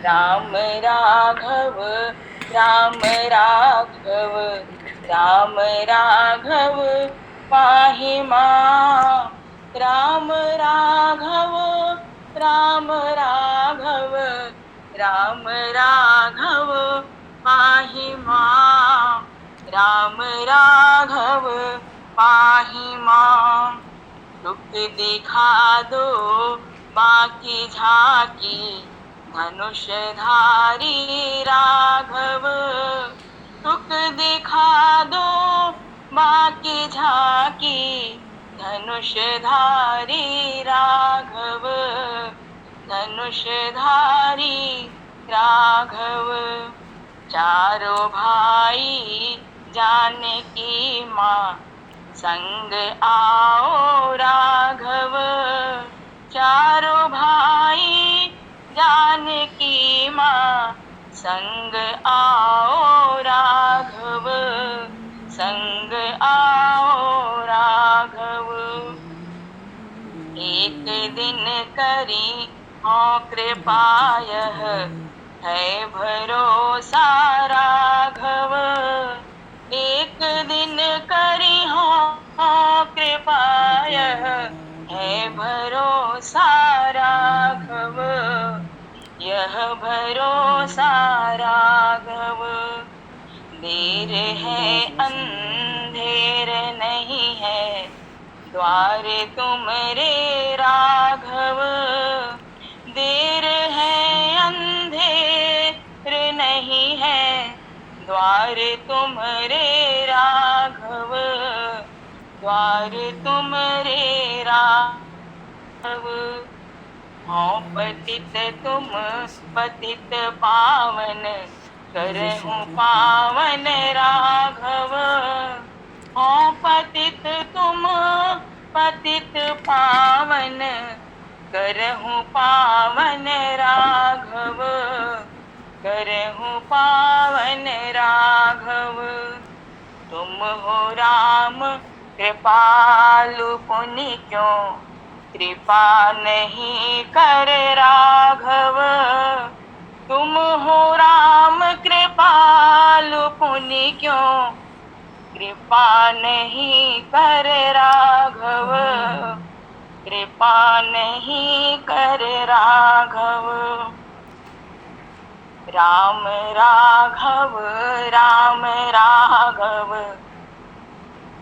राम राघव राम राघव राम राघव पाहि मां। राम राघव राम राघव राम राघव पाहि मां। राम राघव पाहि मां। रुख दिखा दो बाकी झांकी धनुषधारी राघव। रुख दिखा दो बाकी झांकी धनुषधारी राघव। धनुषधारी राघव। चारों भाई जानकी मां संग आओ राघव। चारों भाई जानकी मां संग आओ राघव। संग आओ राघव। एक दिन करी हो कृपा यह है भरोसा राघव। एक दिन करी हो कृपा यह है भरोसा राघव। यह भरोसा राघव। देर है अंधेर नहीं है द्वार तुम्हारे राघव। देर है अंधेर नहीं है द्वार तुम्हारे राघव। द्वार तुम्हारे राघव। हो पतित तुम पतित पावन करहूँ पावन राघव। हो पतित तुम पतित पावन करहूँ पावन राघव। करहूँ पावन राघव। तुम हो राम कृपालु पुनि क्यों कृपा नहीं कर राघव। तुम हो राम कृपालु पुनि क्यों कृपा नहीं कर राघव। कृपा नहीं कर राघव। राम राघव राम राघव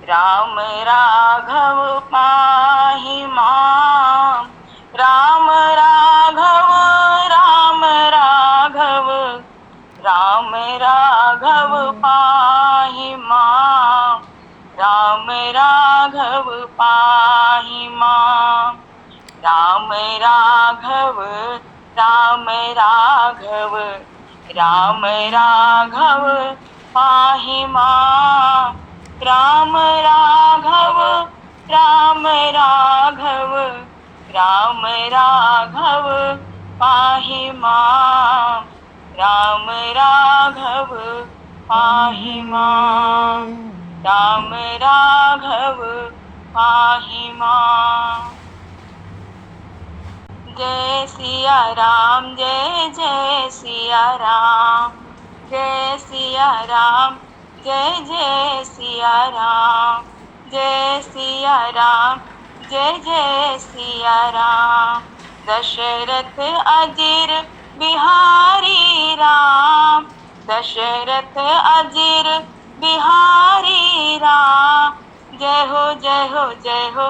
राम राघव पाहि मां। राम राघव राम राघव राम राघव पाहि मां। राम राघव पाहि मां। राम राघव राम राघव राम राघव पाहि मां। राम राघव राम राघव राम राघव पाहि मां। राम राघव पाहि मां। राम राघव पाहि मां। जय सिया राम जय जय सिया राम। जय सिया राम जय जय सिया राम। जय सिया राम जय जय सिया राम। दशरथ अजीर बिहारी राम। दशरथ अजीर बिहारी राम। जय हो जय हो जय हो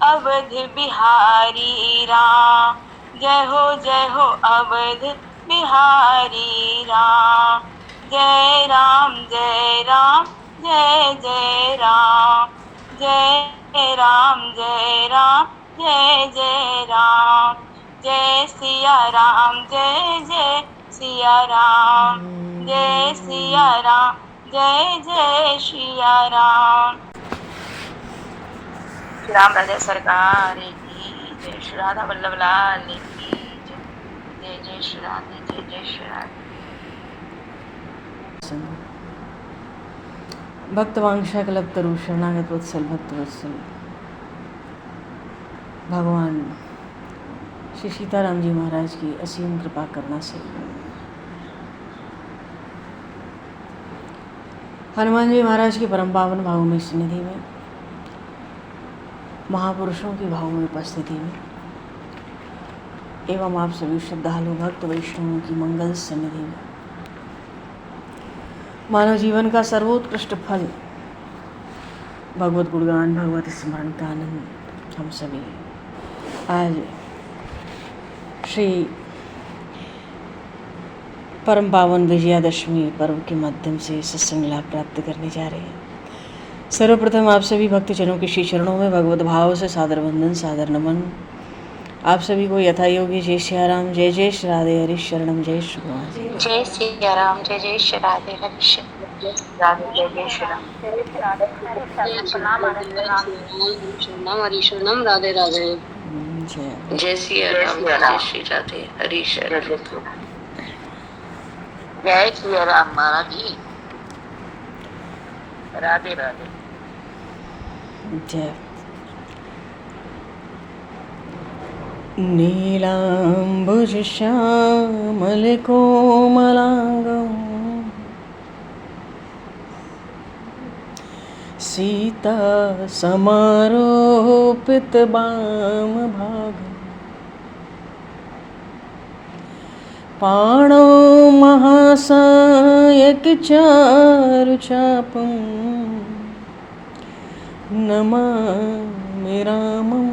अवध बिहारी राम। जय हो अवध बिहारी राम। जय राम जय राम जय जय राम। जय राम जय राम जय जय राम। जय सिया राम जय जय सिया राम। जय सिया राम जय जय सिया राम। श्री राम राजा सरकार की जय। श्री राधा वल्लभ लाल की जय। जय जय श्री राधे जय जय श्री राधे। भक्तवांशा कल्पतरु शरणागत वत्सल भक्तवत्सल भगवान श्री सीताराम जी महाराज की असीम कृपा करना से हनुमान जी महाराज की परम पावन भावमयी सन्निधि में, महापुरुषों की भावमयी उपस्थिति में एवं आप सभी श्रद्धालु भक्त वैष्णवों की मंगल सन्निधि में मानव जीवन का सर्वोत्कृष्ट फल भगवत गुणगान, भगवत स्मरण का आनंद हम सभी आज श्री परम पावन विजयादशमी पर्व के माध्यम से सत्संग लाभ प्राप्त करने जा रहे हैं। सर्वप्रथम आप सभी भक्तजनों के श्री चरणों में भगवत भाव से सादर वंदन, सादर नमन। आप सभी को यथा योगी जय सियाराम, जय जय श्री राधे हरि शरणम, जय श्री गुरु जी। जय सियाराम, जय जय श्री राधे हरि राधे, जय जय श्री राम, शरणम हरि शरणम, राधे राधे। जय सियाराम, जय श्री राधे हरि शरणम, जय सियाराम महाराज जी, राधे राधे। जय। नीलाम्बुज श्यामल कोमलांगं सीता समारोपित वाम भागं पाणौ महासायक चारु चापं नमामि रामं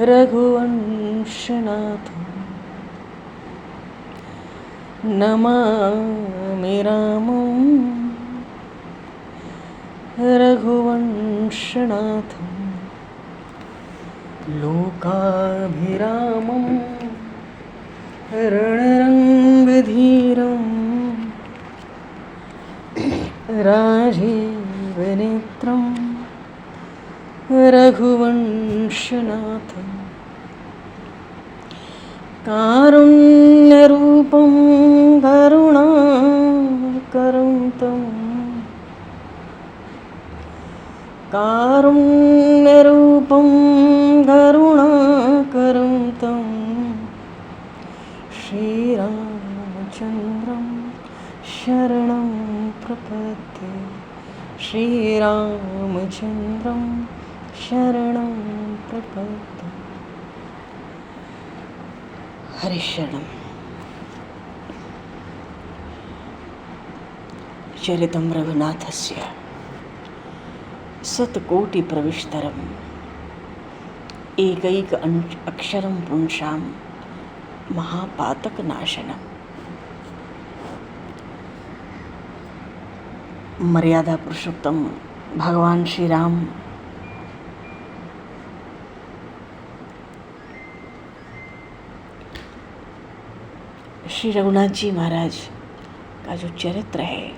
रघुवंशनाथं, नमामि रामं रघुवंशनाथं, लोकाभिरामं रणरङ्गधीरं राजीवनेत्रं रघुवंशनाथं, कारुण्यरूपं करुणाकरं तं, कारुण्यरूपं करुणाकरं तं श्रीरामचन्द्रं शरणं प्रपद्ये, श्रीरामचन्द्रं शरणं प्रपद्ये। हरिशरणं। चरितं रघुनाथस्य शतकोटिप्रविष्टरम् एकैक अक्षरं पुंसां महापातकनाशनम्। मर्यादा पुरुषोत्तम भगवान श्री राम श्री रघुनाथ जी महाराज का जो चरित्र है,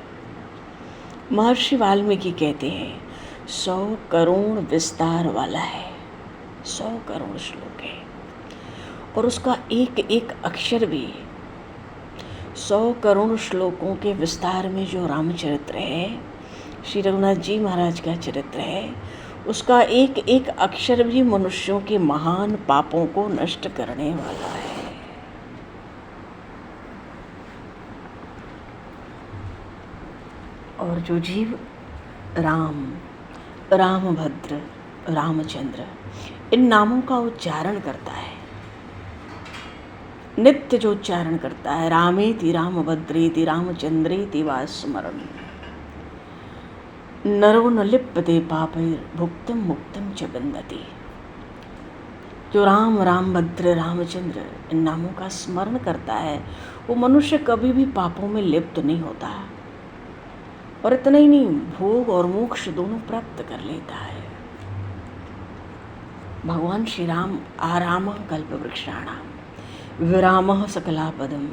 महर्षि वाल्मीकि कहते हैं 100 करोड़ विस्तार वाला है, 100 करोड़ श्लोक है और उसका एक एक अक्षर भी 100 करोड़ श्लोकों के विस्तार में जो रामचरित्र है, श्री रघुनाथ जी महाराज का चरित्र है, उसका एक एक अक्षर भी मनुष्यों के महान पापों को नष्ट करने वाला है। और जो जीव राम, रामभद्र, रामचंद्र इन नामों का उच्चारण करता है, नित्य जो उच्चारण करता है, रामेति रामभद्रेति रामचंद्रेति वा स्मरण नरो न लिप्यते पापैर्भुक्तं मुक्तं च बंधते। जो राम, रामभद्र, रामचंद्र इन नामों का स्मरण करता है, वो मनुष्य कभी भी पापों में लिप्त नहीं होता और इतना ही नहीं, भोग और मोक्ष दोनों प्राप्त कर लेता है। भगवान श्री राम आराम कल्पवृक्षाणां विरामः सकलापदम्,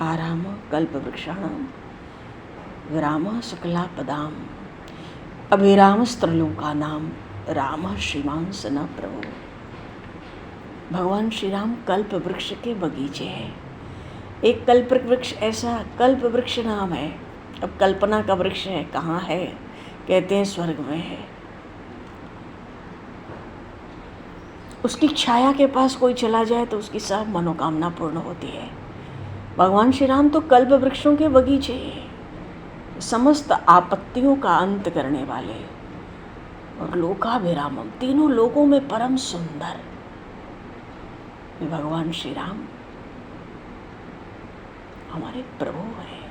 आराम कल्पवृक्षाणां विरामः सकलापदाम् अभिरामस्त्रलोकानां रामः श्रीमान सनः प्रभु। भगवान श्री राम कल्प वृक्ष के बगीचे हैं। एक कल्प वृक्ष ऐसा कल्प वृक्ष नाम है। अब कल्पना का वृक्ष है, कहाँ है? कहते हैं स्वर्ग में है। उसकी छाया के पास कोई चला जाए तो उसकी सब मनोकामना पूर्ण होती है। भगवान श्री राम तो कल्प वृक्षों के बगीचे, समस्त आपत्तियों का अंत करने वाले और लोकाभिरामम, तीनों लोकों में परम सुंदर भगवान श्री राम हमारे प्रभु हैं।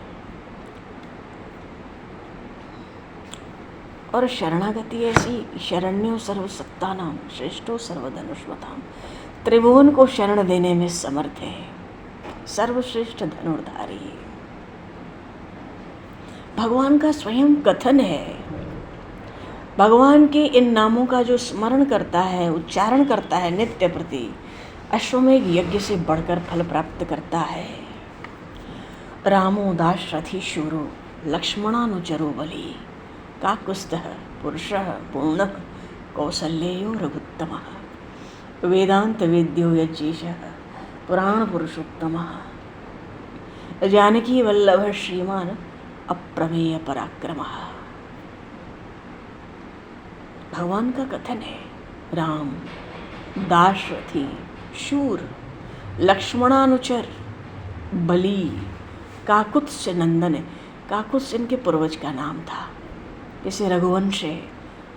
और शरणागति ऐसी, शरण्यो सर्वसत्ता नाम श्रेष्ठो सर्वधनुष्मताम, त्रिभुवन को शरण देने में समर्थ है, सर्वश्रेष्ठ धनुर्धारी। भगवान का स्वयं कथन है, भगवान के इन नामों का जो स्मरण करता है, उच्चारण करता है नित्य प्रति, अश्वमेघ यज्ञ से बढ़कर फल प्राप्त करता है। रामो दाशरथी शूरो लक्ष्मणानुचरो बली, काकुस्थः पुरुषः पूर्णः कौसल्येयो रघुत्तमः, वेदांत वेद्यो यज्ञेशः पुराण पुरुषोत्तमः, जानकी वल्लभ श्रीमान अप्रमेय पराक्रमः। भगवान का कथन है, राम दाशरथी शूर लक्ष्मणानुचर बली, काकुत्स नंदन। काकुत्स इनके पूर्वज का नाम था, जैसे रघुवंश है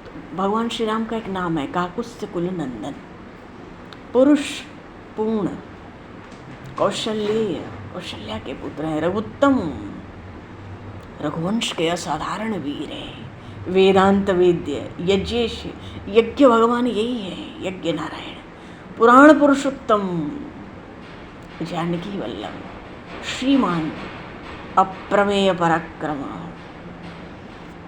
तो भगवान श्री राम का एक नाम है काकुत्स कुल नंदन। पुरुष पूर्ण, कौशल्य, कौशल्या के पुत्र हैं, रघुत्तम, रघुवंश के असाधारण वीर हैं, वेदांत वेद्य, यज्ञेश, यज्ञ भगवान यही है, यज्ञ नारायण, पुराण पुरुषोत्तम, जानकी वल्लभ, श्रीमान अप्रमेय पराक्रम।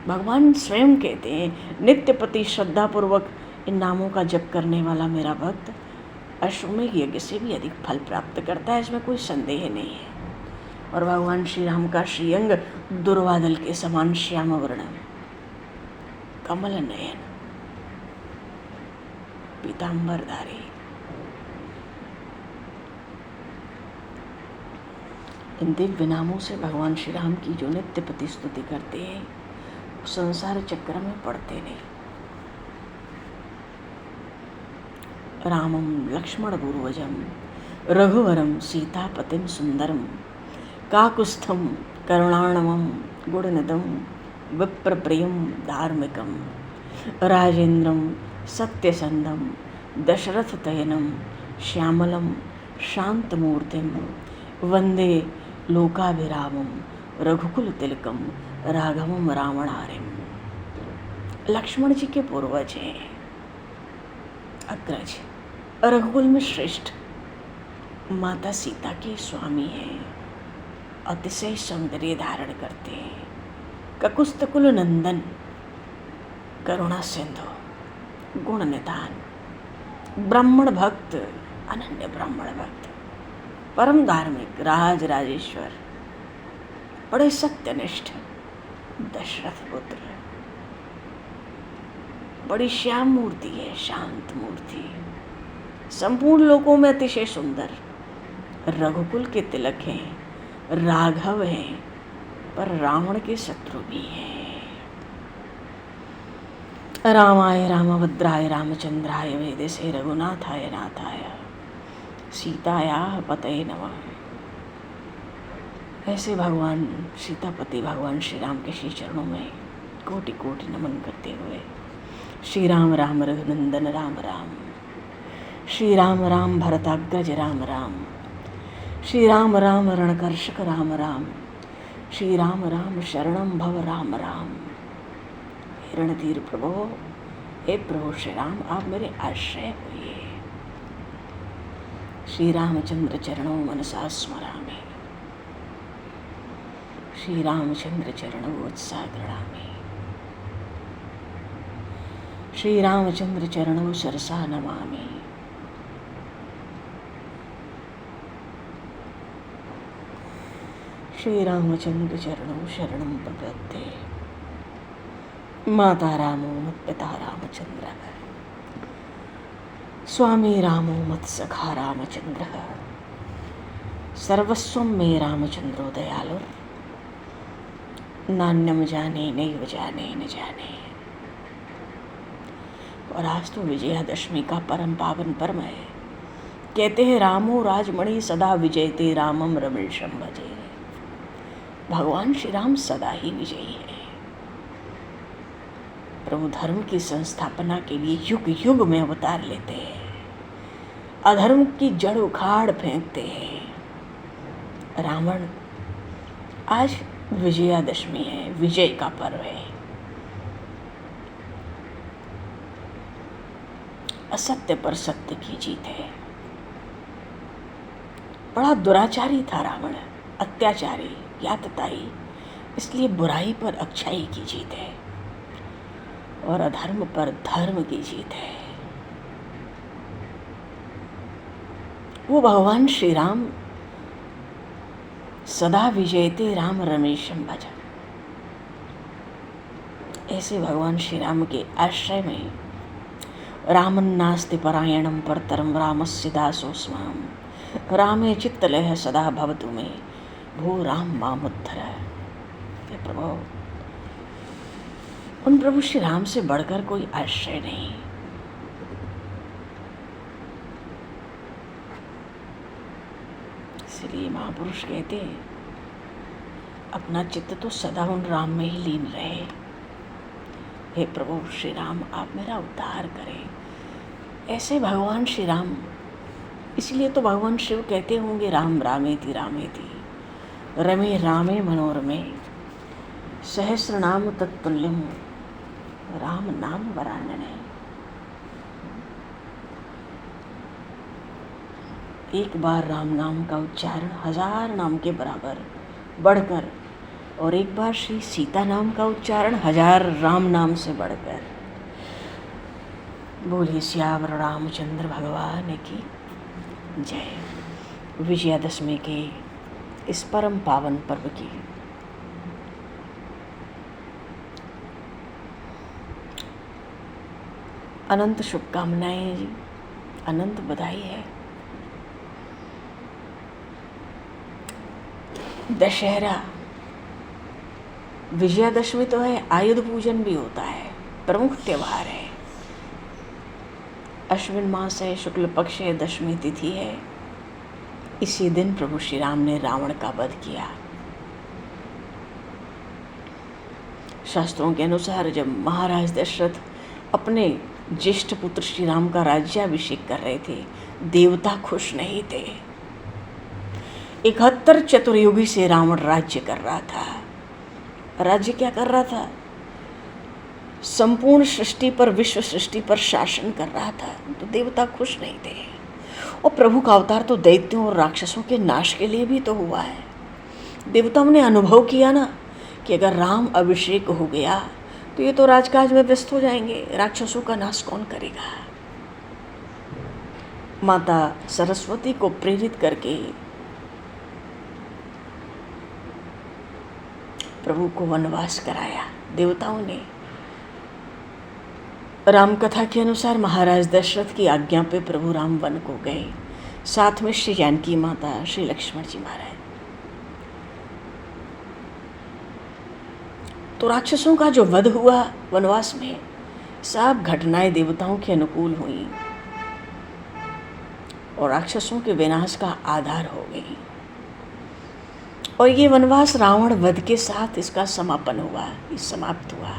भगवान स्वयं कहते हैं, नित्य प्रति श्रद्धापूर्वक इन नामों का जप करने वाला मेरा भक्त अश्वमेघ यज्ञ से भी अधिक फल प्राप्त करता है, इसमें कोई संदेह नहीं है। और भगवान श्री राम का श्रीअंग दुर्वादल के समान श्याम वर्ण, कमल नयन, पीतांबरधारी। इन दिव्य नामों से भगवान श्री राम की जो नित्य प्रति स्तुति करते हैं, संसार चक्र में पड़ते नहीं। रामम लक्ष्मण पूर्वजम रघुवरम सीतापतिम सुंदरम, काकुस्थम करुणाणवम गुणनिधम विप्रप्रियम धार्मिकम, राजेंद्रम सत्यसंधम दशरथतयनम श्यामलम शांतमूर्तिम, वंदे लोकाभिरामम रघुकुल तिलकम राघवम रावणारिम। लक्ष्मण जी के पूर्वज हैं, अग्रज, रघुकुल में श्रेष्ठ, माता सीता के स्वामी हैं, अतिशय सौंदर्य धारण करते हैं, ककुस्थ कुल नंदन, करुणा सिंधु, गुण निधान, ब्राह्मण भक्त, अनन्य ब्राह्मण भक्त, परम धार्मिक, राज राजेश्वर, बड़े सत्यनिष्ठ, दशरथ पुत्र, बड़ी श्याम मूर्ति है, शांत मूर्ति, संपूर्ण लोकों में अतिशय सुंदर, रघुकुल के तिलक हैं, राघव हैं, पर रावण के शत्रु भी हैं। रामाय रामभद्राय रामचंद्राय वेदसे रघुनाथाय नाथाय सीताया पतये नमः। ऐसे भगवान सीतापति भगवान श्री राम के श्री चरणों में कोटि कोटि नमन करते हुए, श्री राम राम रघुनंदन राम राम, श्री राम राम भरताग्रज राम राम, श्री राम राम रणकर्षक राम राम, श्री राम राम शरणम भव राम राम। रणधीर प्रभु, हे प्रभु श्री राम, आप मेरे आश्रय होइए। श्री रामचंद्र चरणों मनसा स्मरामि, श्री रामचंद्र चरणों उत्साह गृणामि, श्री रामचंद्र चरणों सरसा नमामि। श्री रामचंद्र चरणों शरणं प्रपद्ये, माता रामो मत्पिता रामचंद्र, स्वामी रामो मत्सखा रामचंद्र, सर्वस्वं मे रामचंद्रो दयालुर, नान्यम जाने नैव जाने न जाने। और आज तो विजयादशमी का परम पावन पर्व है। कहते हैं रामो राजमणि सदा विजयते रामम रमेशम भजे। भगवान श्री राम सदा ही विजयी है। प्रभु धर्म की संस्थापना के लिए युग युग में अवतार लेते हैं, अधर्म की जड़ उखाड़ फेंकते हैं। रावण आज विजयादशमी है, विजय का पर्व है। असत्य पर सत्य की जीत है। बड़ा दुराचारी था रावण, अत्याचारी, यातताई, इसलिए बुराई पर अच्छाई की जीत है और अधर्म पर धर्म की जीत है। वो भगवान श्री राम सदा विजयते राम रमेशम भज। ऐसे भगवान श्री राम के आश्रय में रामन नास्ति परायणम परतरम रामस्य दासोऽस्माम् रामे चित्तलयः सदा भवतु मे भो राम मामुद्धर। हे प्रभु, उन प्रभु श्री राम से बढ़कर कोई आश्रय नहीं। इसलिए महापुरुष कहते हैं अपना चित्त तो सदा उन राम में ही लीन रहे। हे प्रभु श्री राम, आप मेरा उद्धार करें। ऐसे भगवान श्री राम, इसलिए तो भगवान शिव कहते होंगे राम रामेति रामेति रमे रामे मनोरमे सहस्र नाम तत्तुल्यम राम नाम वरानने। एक बार राम नाम का उच्चारण 1000 नाम के बराबर बढ़कर, और एक बार श्री सीता नाम का उच्चारण 1000 राम नाम से बढ़कर। बोलिए सियावर रामचंद्र भगवान की जय। विजयादशमी के इस परम पावन पर्व की अनंत शुभकामनाएं जी, अनंत बधाई है। दशहरा, विजयादशमी तो है, आयुध पूजन भी होता है, प्रमुख त्योहार है। अश्विन मास है, शुक्ल पक्ष है, दशमी तिथि है। इसी दिन प्रभु श्री राम ने रावण का वध किया। शास्त्रों के अनुसार जब महाराज दशरथ अपने ज्येष्ठ पुत्र श्री राम का राज्याभिषेक कर रहे थे, देवता खुश नहीं थे। 71 चतुर्युगी से रावण राज्य कर रहा था। राज्य क्या कर रहा था? संपूर्ण सृष्टि पर, विश्व सृष्टि पर शासन कर रहा था। तो देवता खुश नहीं थे। और प्रभु का अवतार तो दैत्यों और राक्षसों के नाश के लिए भी तो हुआ है। देवताओं ने अनुभव किया ना कि अगर राम अभिषेक हो गया तो ये तो राजकाज में व्यस्त हो जाएंगे, राक्षसों का नाश कौन करेगा। माता सरस्वती को प्रेरित करके प्रभु को वनवास कराया देवताओं ने। राम कथा के अनुसार महाराज दशरथ की आज्ञा पे प्रभु राम वन को गए, साथ में श्री जानकी माता, श्री लक्ष्मण जी महाराज। तो राक्षसों का जो वध हुआ वनवास में, सब घटनाएं देवताओं के अनुकूल हुई और राक्षसों के विनाश का आधार हो गई। और ये वनवास रावण वध के साथ इसका समापन हुआ, ये समाप्त हुआ।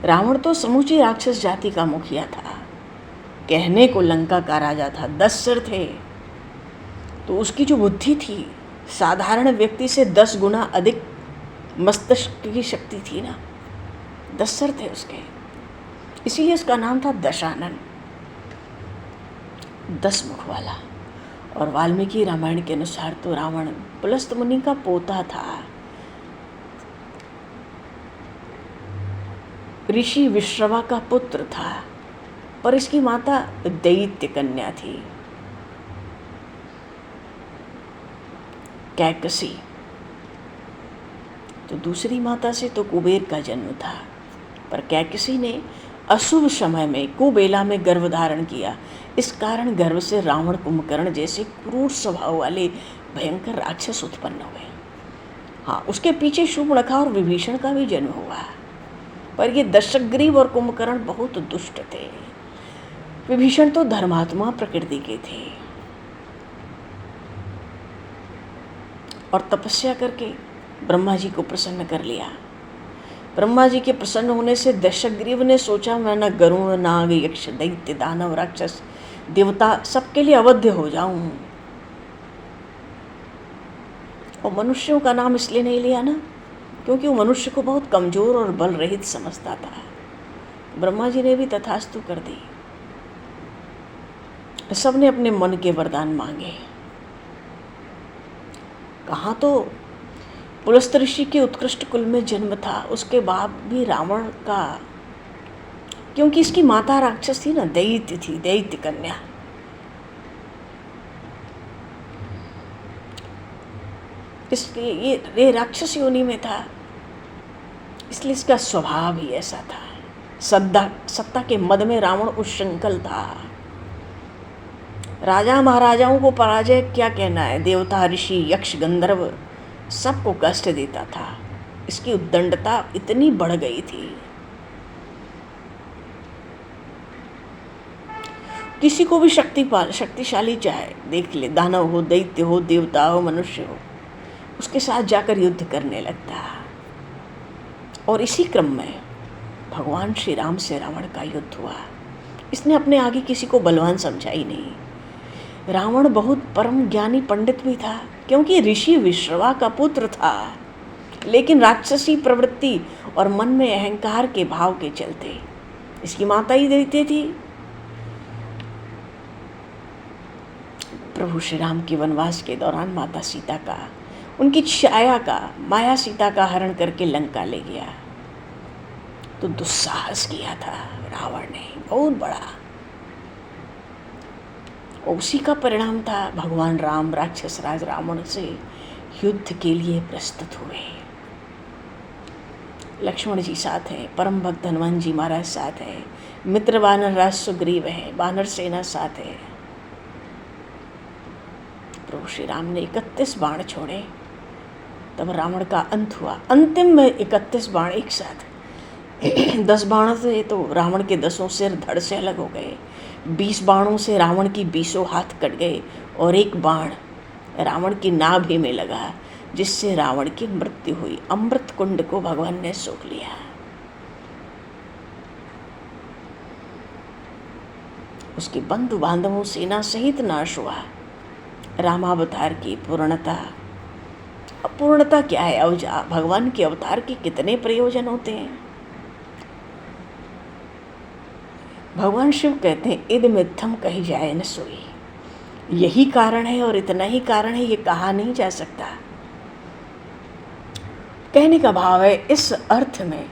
रावण तो समूची राक्षस जाति का मुखिया था, कहने को लंका का राजा था, 10 सिर थे। तो उसकी जो बुद्धि थी साधारण व्यक्ति से 10 गुना अधिक मस्तिष्क की शक्ति थी ना, 10 सिर थे उसके, इसीलिए उसका नाम था दशानन, 10 मुख वाला। और वाल्मीकि रामायण के अनुसार तो रावण पुलस्त मुनि का पोता था, ऋषि विश्रवा का पुत्र था, पर इसकी माता दैत्य कन्या थी, कैकसी। तो दूसरी माता से तो कुबेर का जन्म था, पर कैकसी ने अशुभ समय में कुबेला में गर्भ धारण किया। इस कारण गर्भ से रावण, कुंभकर्ण जैसे क्रूर स्वभाव वाले भयंकर राक्षस उत्पन्न हुए। हाँ, उसके पीछे शूर्पणखा और विभीषण का भी जन्म हुआ, पर ये दशग्रीव और कुंभकर्ण बहुत दुष्ट थे। विभीषण तो धर्मात्मा प्रकृति के थे और तपस्या करके ब्रह्मा जी को प्रसन्न कर लिया। ब्रह्मा जी के प्रसन्न होने से दशग्रीव ने सोचा मैं न गरुण नाग यक्ष दैत्य दानव राक्षस देवता सबके लिए अवध्य हो जाऊं। और मनुष्यों का नाम इसलिए नहीं लिया ना क्योंकि वो मनुष्य को बहुत कमजोर और बल रहित समझता था। ब्रह्मा जी ने भी तथास्तु कर दी। सबने अपने मन के वरदान मांगे। कहाँ तो पुलस्त ऋषि के उत्कृष्ट कुल में जन्म था, उसके बाद भी रावण का, क्योंकि इसकी माता राक्षस थी ना, दैत्य थी, दैत्य कन्या। इसलिए ये राक्षस योनि में था, इसलिए इसका स्वभाव ही ऐसा था। सत्ता के मद में रावण उच्छृंखल था। राजा महाराजाओं को पराजय क्या कहना है, देवता ऋषि यक्ष गंधर्व सबको कष्ट देता था। इसकी उद्दंडता इतनी बढ़ गई थी, किसी को भी शक्तिशाली चाहे देख ले, दानव हो, दैत्य हो, देवता हो, मनुष्य हो, उसके साथ जाकर युद्ध करने लगता। और इसी क्रम में भगवान श्री राम से रावण का युद्ध हुआ। इसने अपने आगे किसी को बलवान समझा ही नहीं। रावण बहुत परम ज्ञानी पंडित भी था क्योंकि ऋषि विश्रवा का पुत्र था, लेकिन राक्षसी प्रवृत्ति और मन में अहंकार के भाव के चलते इसकी माता ही दैत्य थी। प्रभु श्री राम के वनवास के दौरान माता सीता का, उनकी छाया का, माया सीता का हरण करके लंका ले गया। तो दुस्साहस किया था रावण ने बहुत बड़ा। उसी का परिणाम था भगवान राम राक्षस राज रावण से युद्ध के लिए प्रस्तुत हुए। लक्ष्मण जी साथ हैं, परम भक्त हनुमान जी महाराज साथ हैं, मित्र वानर राज सुग्रीव है, वानर सेना साथ है। प्रभु श्री राम ने 31 बाण छोड़े, तब रावण का अंत हुआ। अंतिम में 31 बाण एक साथ 10 बाणों से तो रावण के 10 सिर धड़ से अलग हो गए, 20 बाणों से रावण की 20 हाथ कट गए और एक बाण रावण की नाभि में लगा, जिससे रावण की मृत्यु हुई। अमृत कुंड को भगवान ने सोख लिया। उसके बंधु बांधवों सेना सहित नाश हुआ। रामावतार की पूर्णता। अपूर्णता क्या है? भगवान के अवतार के कितने प्रयोजन होते हैं। भगवान शिव कहते हैं इद मिथ्यम कही जाए न सोई। यही कारण है और इतना ही कारण है, ये कहा नहीं जा सकता। कहने का भाव है इस अर्थ में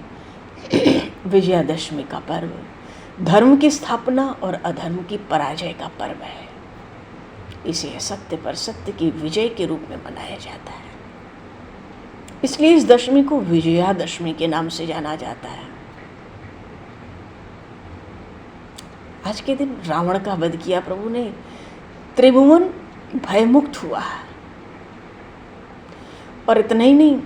विजयादशमी का पर्व धर्म की स्थापना और अधर्म की पराजय का पर्व है। इसे सत्य पर सत्य की विजय के रूप में मनाया जाता है। इसलिए इस दशमी को विजयादशमी के नाम से जाना जाता है। आज के दिन रावण का वध किया प्रभु ने, त्रिभुवन भयमुक्त हुआ। और इतना ही नहीं,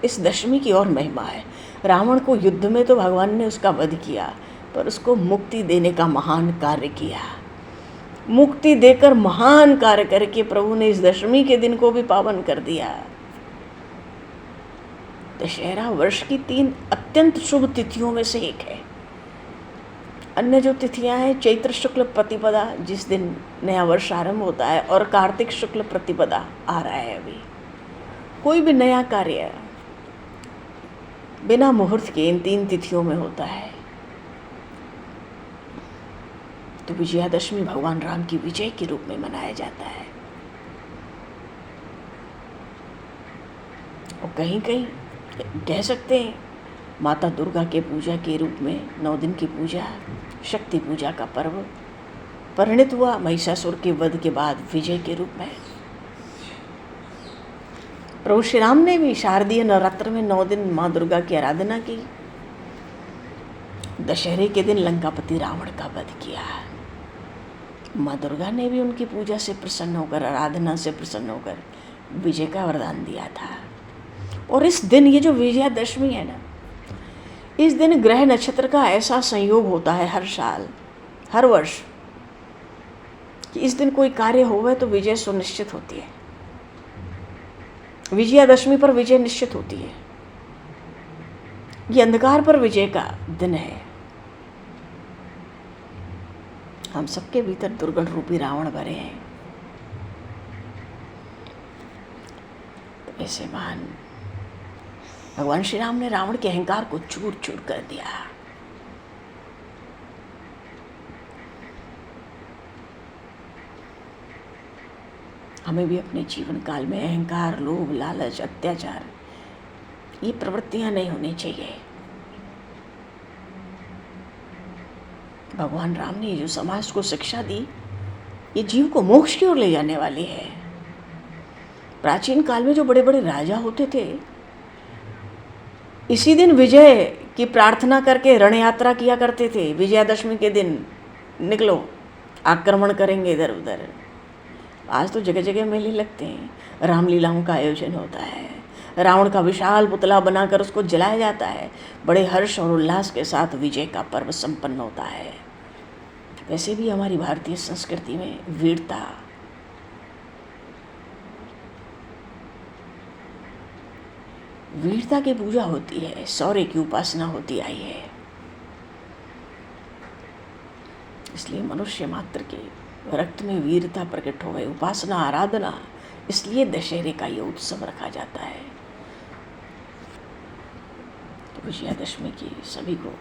इस दशमी की और महिमा है। रावण को युद्ध में तो भगवान ने उसका वध किया, पर उसको मुक्ति देने का महान कार्य किया। मुक्ति देकर महान कार्य करके प्रभु ने इस दशमी के दिन को भी पावन कर दिया। दशहरा वर्ष की 3 अत्यंत शुभ तिथियों में से एक है। अन्य जो तिथियां हैं, चैत्र शुक्ल प्रतिपदा जिस दिन नया वर्ष आरंभ होता है, और कार्तिक शुक्ल प्रतिपदा आ रहा है अभी। कोई भी नया कार्य बिना मुहूर्त के इन 3 तिथियों में होता है। तो विजयादशमी भगवान राम की विजय के रूप में मनाया जाता है। और कहीं कहीं कह सकते हैं माता दुर्गा के पूजा के रूप में 9 दिन की पूजा, शक्ति पूजा का पर्व परिणित हुआ महिषासुर के वध के बाद विजय के रूप में। प्रभु श्री राम ने भी शारदीय नवरात्र में 9 दिन माँ दुर्गा की आराधना की। दशहरे के दिन लंकापति रावण का वध किया। माँ दुर्गा ने भी उनकी पूजा से प्रसन्न होकर, आराधना से प्रसन्न होकर विजय का वरदान दिया था। और इस दिन, ये जो विजयादशमी है ना, इस दिन ग्रह नक्षत्र का ऐसा संयोग होता है हर साल हर वर्ष कि इस दिन कोई कार्य होवे तो विजय सुनिश्चित होती है, विजयादशमी पर विजय निश्चित होती है। ये अंधकार पर विजय का दिन है। हम सबके भीतर दुर्गण रूपी रावण भरे हैं। तो ऐसे महान भगवान श्री राम ने रावण के अहंकार को चूर चूर कर दिया। हमें भी अपने जीवन काल में अहंकार, लोभ, लालच, अत्याचार, ये प्रवृत्तियां नहीं होनी चाहिए। भगवान राम ने जो समाज को शिक्षा दी, ये जीव को मोक्ष की ओर ले जाने वाली है। प्राचीन काल में जो बड़े बड़े राजा होते थे, इसी दिन विजय की प्रार्थना करके रण यात्रा किया करते थे। विजयादशमी के दिन निकलो, आक्रमण करेंगे इधर उधर। आज तो जगह जगह मेले लगते हैं, रामलीलाओं का आयोजन होता है, रावण का विशाल पुतला बनाकर उसको जलाया जाता है, बड़े हर्ष और उल्लास के साथ विजय का पर्व संपन्न होता है। वैसे भी हमारी भारतीय संस्कृति में वीरता की पूजा होती है, शौर्य की उपासना होती आई है। इसलिए मनुष्य मात्र के रक्त में वीरता प्रकट हो गई, उपासना, आराधना, इसलिए दशहरे का ये उत्सव रखा जाता है। तो विजयादशमी की सभी को,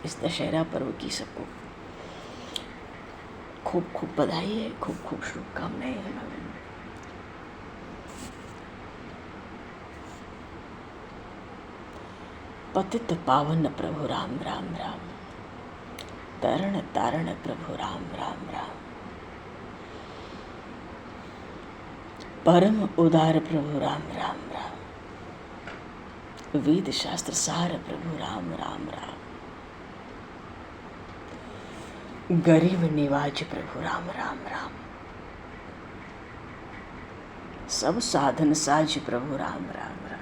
इस दशहरा पर्व की सबको खूब खूब बधाई है, खूब खूब शुभकामनाएं हैं। पतित पावन प्रभु राम राम राम, तरण तारण प्रभु राम राम राम, परम उदार प्रभु राम राम राम, वेद शास्त्र सार प्रभु राम राम राम, गरीब निवाज प्रभु राम राम राम, सब साधन साज प्रभु राम राम राम,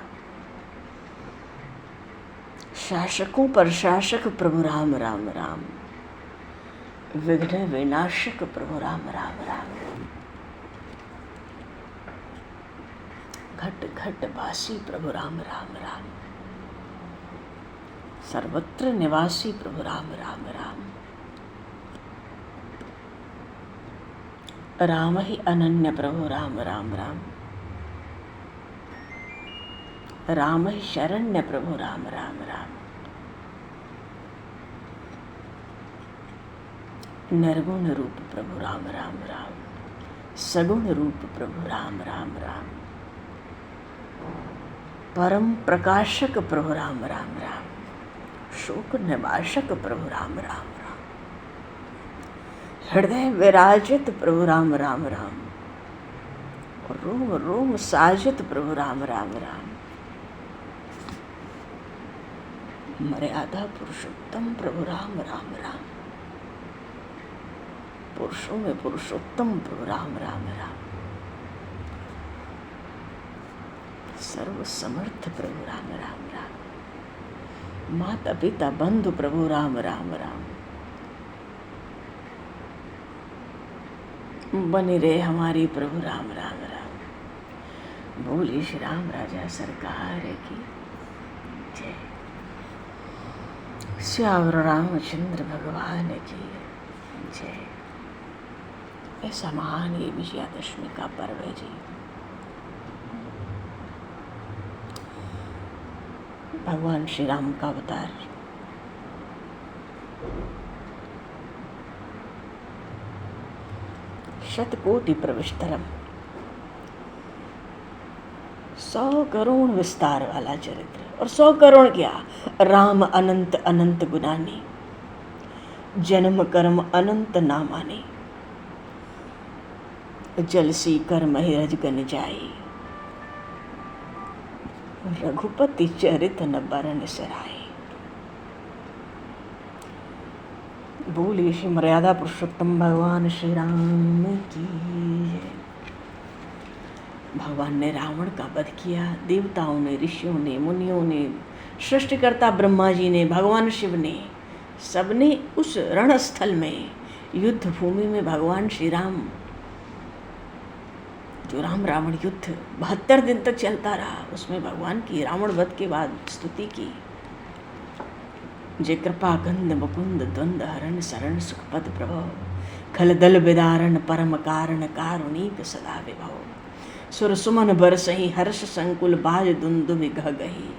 शासकों पर शासक प्रभु राम राम राम, विघ्न विनाशक प्रभु राम राम राम, घट घट वासी प्रभु राम राम राम, सर्वत्र निवासी प्रभु राम राम राम, राम ही अनन्य प्रभु राम राम राम, राम ही शरण्य प्रभु राम राम राम, निर्गुण रूप प्रभु राम राम राम, सगुण रूप प्रभु राम राम राम, परम प्रकाशक प्रभु राम राम राम, शोक निवाशक प्रभु राम राम राम, हृदय विराजित प्रभु राम राम राम, रोम रोम साजित प्रभु राम राम राम, मर्यादा पुरुषोत्तम प्रभु राम राम राम, पुरुषों में पुरुषोत्तम प्रभु राम राम राम, सर्व समर्थ प्रभु राम राम राम, माता पिता बंधु प्रभु राम राम राम, बनी रहे हमारी प्रभु राम राम राम। बोले श्री राम राजा सरकार की जय। श्यावर रामचंद्र भगवान की जय। ऐसा महान ये विजयादशमी का पर्व है जी। भगवान श्री राम का अवतार शतकोटि प्रविष्टरम, 100 करोड़ विस्तार वाला चरित्र। और 100 करोड़ क्या, राम अनंत अनंत गुणानी, जन्म कर्म अनंत नामानी, जलसी कर्म हिरज गन जाई, रघुपति चरित न बरन सराय। बोलिए श्री मर्यादा पुरुषोत्तम भगवान श्री राम की जय। भगवान ने रावण का वध किया। देवताओं ने, ऋषियों ने, मुनियों ने, सृष्टिकर्ता ब्रह्मा जी ने, भगवान शिव ने, सबने उस रणस्थल में युद्ध भूमि में भगवान श्री राम, जो राम रावण युद्ध 72 दिन तक चलता रहा, उसमें भगवान की रावण वध के बाद स्तुति की। जय कृपा कंद मुकुंद द्वंद हरण शरण सुखपद प्रभव, खल दल विदारण परम कारण कारुणिक सदा विभव। सुर सुमन बरसहि हर्ष संकुल बाज दुंदुभि गह गही,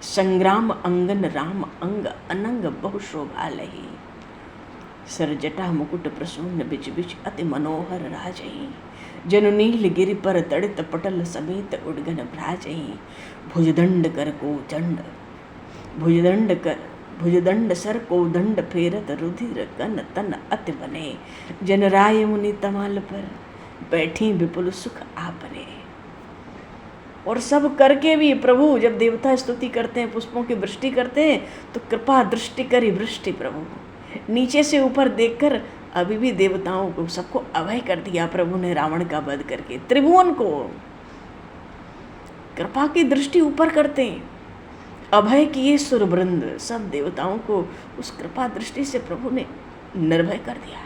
संग्राम अंगन राम अंग अनंग बहु शोभा लही। सर जटा मुकुट प्रसून बिच बिच अति मनोहर राजही, जनु नील गिरि पर तड़ित पटल समेत उडगन भ्राजही। भुजदंड कर को दंड भुजदंड सर को दंड फेरत रुधिर कन तन अति बने, जनराय मुनि तमाल पर बैठी विपुल सुख आपने। और सब करके भी प्रभु जब देवता स्तुति करते हैं, पुष्पों की वृष्टि करते हैं, तो कृपा दृष्टि करी वृष्टि प्रभु। नीचे से ऊपर देखकर अभी भी देवताओं को सबको अभय कर दिया प्रभु ने रावण का वध करके। त्रिभुवन को कृपा की दृष्टि ऊपर करते हैं, अभय किए सुरवृंद, सब देवताओं को उस कृपा दृष्टि से प्रभु ने निर्भय कर दिया।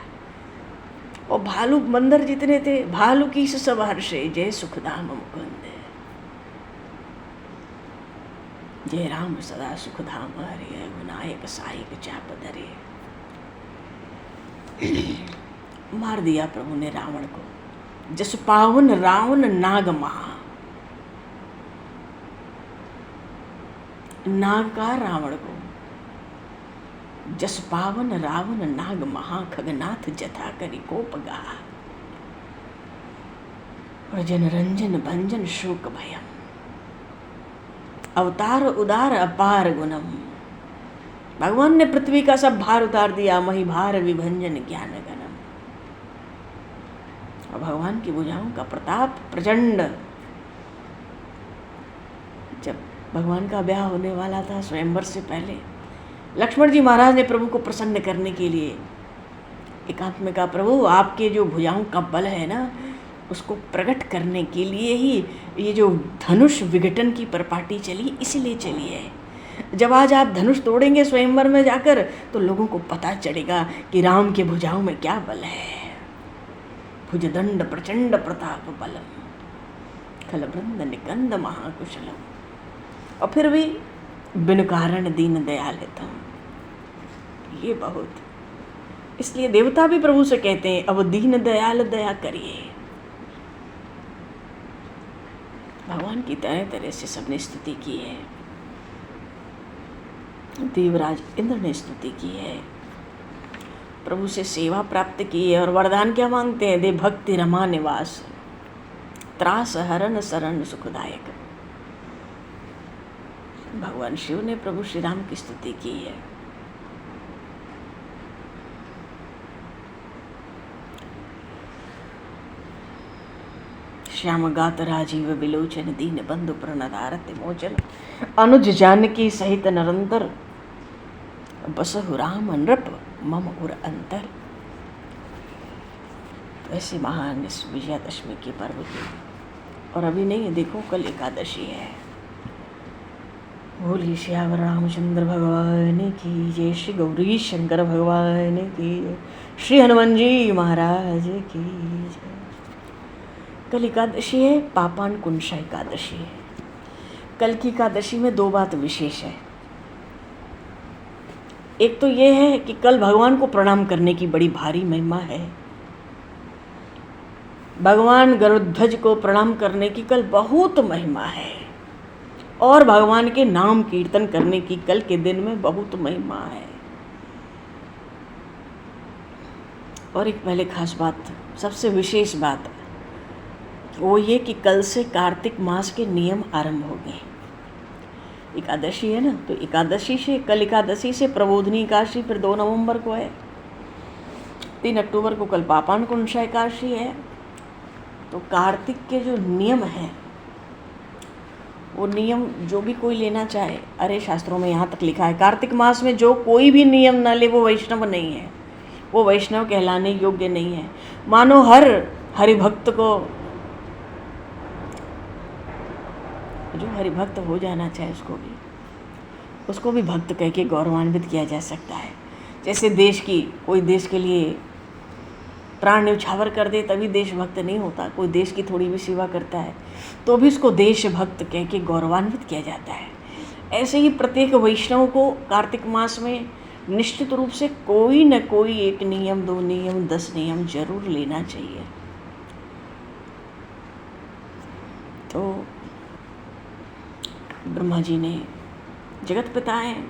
और भालू बंदर जितने थे, भालू की सब हर्षे, जय सुखधाम मुकुंद, जय राम सदा सुखधाम हरे, विनायक साहिक चाप धरे। मार दिया प्रभु ने रावण को। जस पावन रावण नाग महा, नाग का रावण को। जस पावन रावण नाग महा, खगनाथ जथा करी कोप गा। और जन रंजन भंजन शोक भयम, अवतार उदार अपार गुणम। भगवान ने पृथ्वी का सब भार उतार दिया, मही भार विभंजन ज्ञान गणम। और भगवान की भुजाओं का प्रताप प्रचंड। जब भगवान का ब्याह होने वाला था, स्वयंवर से पहले लक्ष्मण जी महाराज ने प्रभु को प्रसन्न करने के लिए एकांत में कहा, प्रभु आपके जो भुजाओं का बल है ना, उसको प्रकट करने के लिए ही ये जो धनुष विघटन की परपाटी चली, इसीलिए चली है। जब आज आप धनुष तोड़ेंगे स्वयंवर में जाकर, तो लोगों को पता चलेगा कि राम के भुजाओं में क्या बल है। भुजदंड प्रचंड प्रताप बलम, खलवृंद निकंद महाकुशलम। और फिर भी बिन कारण दीन दयालुतम, ये बहुत। इसलिए देवता भी प्रभु से कहते हैं, अब दीन दयाल दया करिए। भगवान की तरह तरह से सबने स्तुति की है। देवराज इंद्र ने स्तुति की है, प्रभु से सेवा प्राप्त की है। और वरदान क्या मांगते हैं? दे भक्ति रमा निवास, त्रास हरण शरण सुखदायक। भगवान शिव ने प्रभु श्री राम की स्तुति की है। श्याम गात राजीव बिलोचन, दीन बंधु प्रणदारत मोचन। अनुज जानकी सहित निरंतर, बसहु राम नृप मम उर अंतर। तो ऐसे महान इस विजयादशमी के पर्व की, और अभी नहीं, देखो कल एकादशी है। बोलिए श्यावर रामचंद्र भगवान की जय, श्री गौरी शंकर भगवान की जय, श्री हनुमान जी महाराज की जय। कल एकादशी है, पापान कुंशा एकादशी है। कल की एकादशी में दो बात विशेष है। एक तो ये है कि कल भगवान को प्रणाम करने की बड़ी भारी महिमा है। भगवान गरुड़ध्वज को प्रणाम करने की कल बहुत महिमा है, और भगवान के नाम कीर्तन करने की कल के दिन में बहुत महिमा है। और एक पहले खास बात, सबसे विशेष बात वो ये कि कल से कार्तिक मास के नियम आरंभ हो गए। एकादशी है ना, तो एकादशी से, कल एकादशी से प्रबोधनी एकादशी, फिर 2 नवंबर को है, 3 अक्टूबर को कल पापान कुंशा एकादशी है। तो कार्तिक के जो नियम हैं, वो नियम जो भी कोई लेना चाहे, अरे शास्त्रों में यहाँ तक लिखा है, कार्तिक मास में जो कोई भी नियम ना ले वो वैष्णव नहीं है, वो वैष्णव कहलाने योग्य नहीं है। मानो हर हरिभक्त को, जो हरिभक्त हो जाना चाहे उसको भी भक्त कह के गौरवान्वित किया जा सकता है। जैसे देश की, कोई देश के लिए प्राण न्यौछावर कर दे तभी देशभक्त नहीं होता। कोई देश की थोड़ी भी सेवा करता है तो भी उसको देशभक्त कह के गौरवान्वित किया जाता है। ऐसे ही प्रत्येक वैष्णव को कार्तिक मास में निश्चित रूप से कोई न कोई 1 नियम, 2 नियम, 10 नियम जरूर लेना चाहिए। तो ब्रह्मा जी ने, जगत पिता हैं,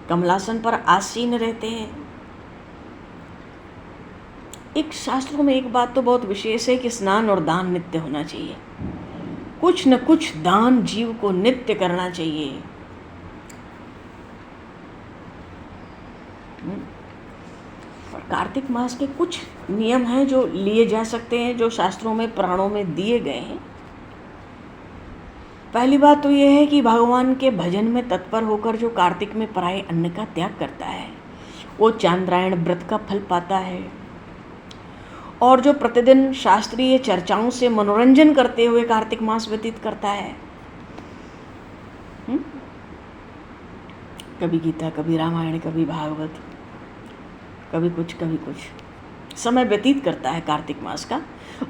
कमलासन पर आसीन रहते हैं। एक शास्त्रों में एक बात तो बहुत विशेष है कि स्नान और दान नित्य होना चाहिए। कुछ न कुछ दान जीव को नित्य करना चाहिए। और कार्तिक मास के कुछ नियम हैं जो लिए जा सकते हैं, जो शास्त्रों में, पुराणों में दिए गए हैं। पहली बात तो यह है कि भगवान के भजन में तत्पर होकर जो कार्तिक में पराये अन्न का त्याग करता है वो चांद्रायण व्रत का फल पाता है। और जो प्रतिदिन शास्त्रीय चर्चाओं से मनोरंजन करते हुए कार्तिक मास व्यतीत करता है, कभी गीता, कभी रामायण, कभी भागवत, कभी कुछ समय व्यतीत करता है कार्तिक मास का,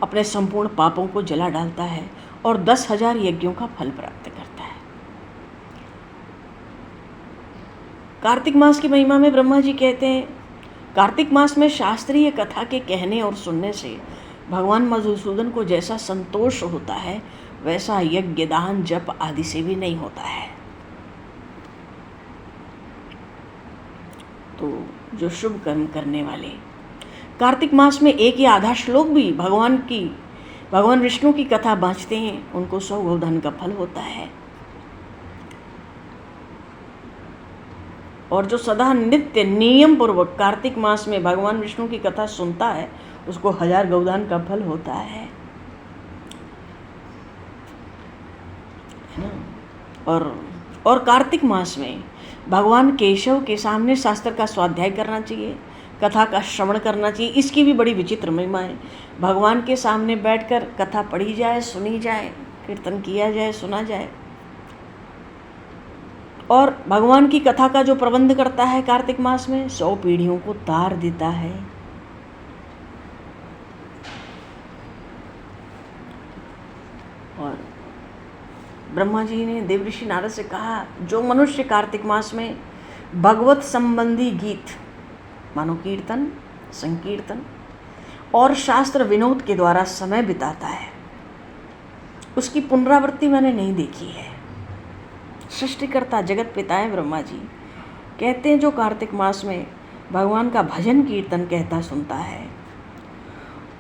अपने संपूर्ण पापों को जला डालता है और 10,000 यज्ञों का फल प्राप्त करता है। कार्तिक मास की महिमा में ब्रह्मा जी कहते हैं, कार्तिक मास में शास्त्रीय कथा के कहने और सुनने से भगवान मधुसूदन को जैसा संतोष होता है वैसा यज्ञ, दान, जप आदि से भी नहीं होता है। तो जो शुभ कर्म करने वाले कार्तिक मास में एक या आधा श्लोक भी भगवान विष्णु की कथा बाँचते हैं, उनको 100 गोधन का फल होता है। और जो सदा नित्य नियम पूर्वक कार्तिक मास में भगवान विष्णु की कथा सुनता है उसको 1000 गोदान का फल होता है ना। और कार्तिक मास में भगवान केशव के सामने शास्त्र का स्वाध्याय करना चाहिए, कथा का श्रवण करना चाहिए। इसकी भी बड़ी विचित्र महिमा है। भगवान के सामने बैठकर कथा पढ़ी जाए, सुनी जाए, कीर्तन किया जाए, सुना जाए। और भगवान की कथा का जो प्रबंध करता है कार्तिक मास में 100 पीढ़ियों को तार देता है। और ब्रह्मा जी ने देवऋषि नारद से कहा, जो मनुष्य कार्तिक मास में भगवत संबंधी गीत, मानो कीर्तन, संकीर्तन और शास्त्र विनोद के द्वारा समय बिताता है उसकी पुनरावृत्ति मैंने नहीं देखी है। सृष्टिकर्ता जगत पिता है ब्रह्मा जी कहते हैं, जो कार्तिक मास में भगवान का भजन कीर्तन कहता सुनता है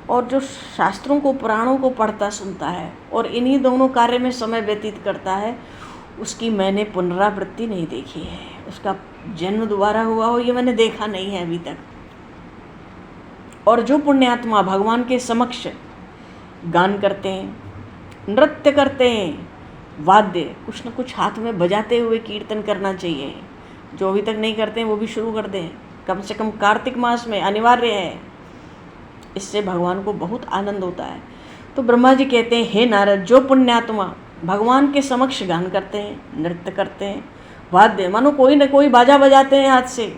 और जो शास्त्रों को, पुराणों को पढ़ता सुनता है और इन्हीं दोनों कार्य में समय व्यतीत करता है, उसकी मैंने पुनरावृत्ति नहीं देखी है। उसका जन्म दोबारा हुआ हो ये मैंने देखा नहीं है अभी तक। और जो पुण्यात्मा भगवान के समक्ष गान करते हैं, नृत्य करते हैं, वाद्य कुछ न कुछ हाथ में बजाते हुए कीर्तन करना चाहिए। जो अभी तक नहीं करते हैं वो भी शुरू कर दें, कम से कम कार्तिक मास में अनिवार्य है। इससे भगवान को बहुत आनंद होता है। तो ब्रह्मा जी कहते हैं, हे नारद, जो पुण्यात्मा भगवान के समक्ष गान करते हैं, नृत्य करते हैं, वाद्य मानो कोई न कोई बाजा बजाते हैं हाथ से